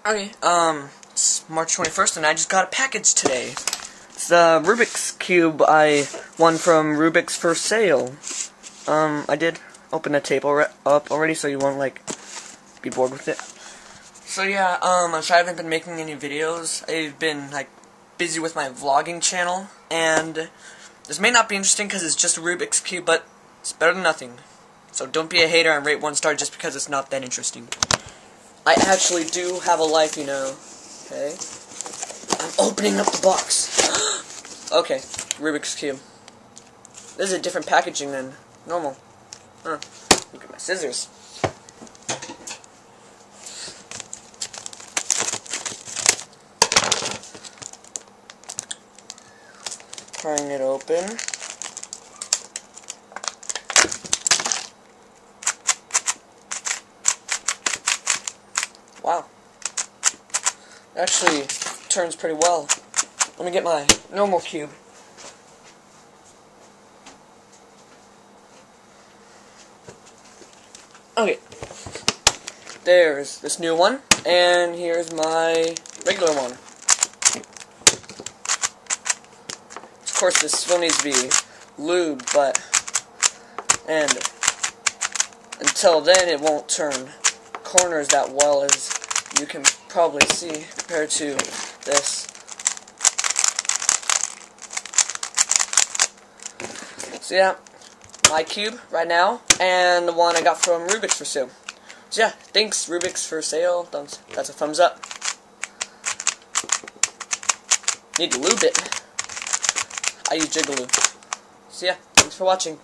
Okay, it's March 21st and I just got a package today. It's the Rubik's Cube I won from Rubiks4sale. I did open the table up already so you won't, be bored with it. So yeah, I'm sorry I haven't been making any videos. I've been, busy with my vlogging channel, and this may not be interesting because it's just a Rubik's Cube, but it's better than nothing. So don't be a hater and rate 1 star just because it's not that interesting. I actually do have a life, you know. Okay. I'm opening up the box. Okay, Rubik's Cube. This is a different packaging than normal. Huh. Look at my scissors. Prying it open. Wow. It actually turns pretty well. Let me get my normal cube. Okay. There's this new one, and here's my regular one. Of course, this still needs to be lubed, and until then it won't turn corners that well, as you can probably see compared to this. So yeah, my cube right now, and the one I got from Rubiks4sale. So yeah, thanks Rubiks4sale. That's a thumbs up. Need to lube it. I use Jigaloo. So yeah, thanks for watching.